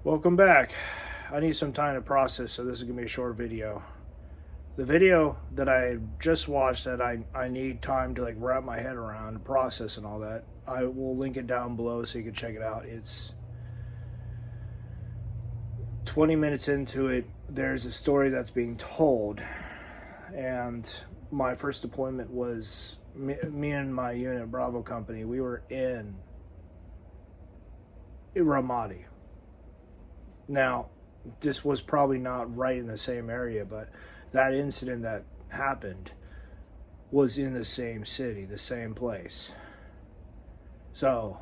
Welcome back. I need some time to process, so this is going to be a short video. The video that I just watched that I need time to wrap my head around, process and all that, I will link it down below so you can check it out. It's 20 minutes into it. There's a story that's being told, and my first deployment was me and my unit, Bravo Company. We were in Ramadi. Now, this was probably not right in the same area, but that incident that happened was in the same city, the same place. So,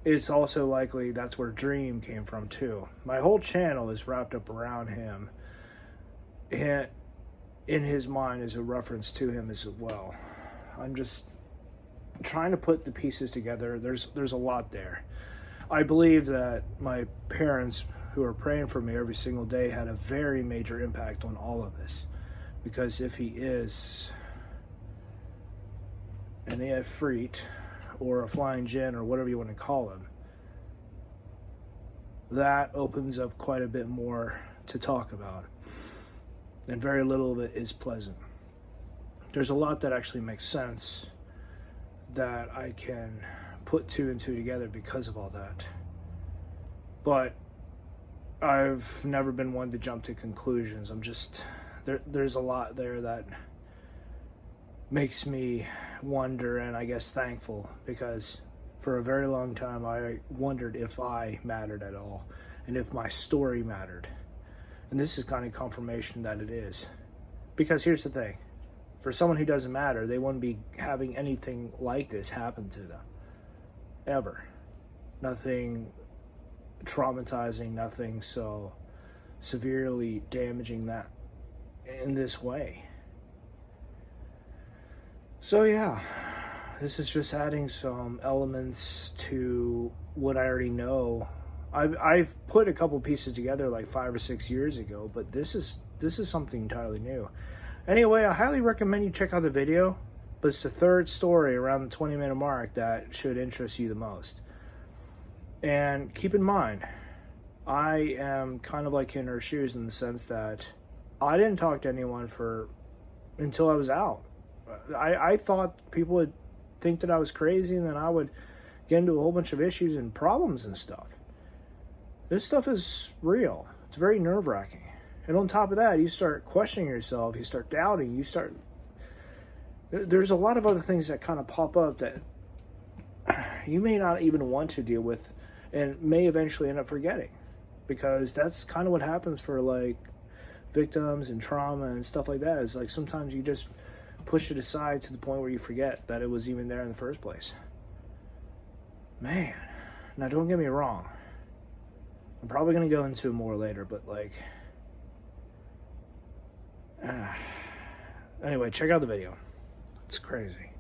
it's also likely that's where Dream came from too. My whole channel is wrapped up around him. And in his mind is a reference to him as well. I'm just trying to put the pieces together. There's a lot there. I believe that my parents, who are praying for me every single day, had a very major impact on all of this. Because if he is an Ifrit, or a flying djinn, or whatever you want to call him, that opens up quite a bit more to talk about. And very little of it is pleasant. There's a lot that actually makes sense that I can put two and two together because of all that. But I've never been one to jump to conclusions. There's a lot there that makes me wonder, and I guess thankful, because for a very long time I wondered if I mattered at all and if my story mattered. And this is kind of confirmation that it is. Because here's the thing, for someone who doesn't matter, they wouldn't be having anything like this happen to them. Ever. Nothing traumatizing, nothing so severely damaging that in this way. So yeah, this is just adding some elements to what I already know. I've put a couple pieces together like 5 or 6 years ago, but this is something entirely new. Anyway, I highly recommend you check out the video, but it's the third story around the 20-minute mark that should interest you the most. And keep in mind, I am kind of like in her shoes in the sense that I didn't talk to anyone until I was out. I thought people would think that I was crazy, and then I would get into a whole bunch of issues and problems and stuff. This stuff is real. It's very nerve-wracking. And on top of that, you start questioning yourself, you start doubting, there's a lot of other things that kind of pop up that you may not even want to deal with and may eventually end up forgetting. Because that's kind of what happens for victims and trauma and stuff like that. It's sometimes you just push it aside to the point where you forget that it was even there in the first place. Man, now don't get me wrong. I'm probably going to go into it more later, but anyway, check out the video. It's crazy.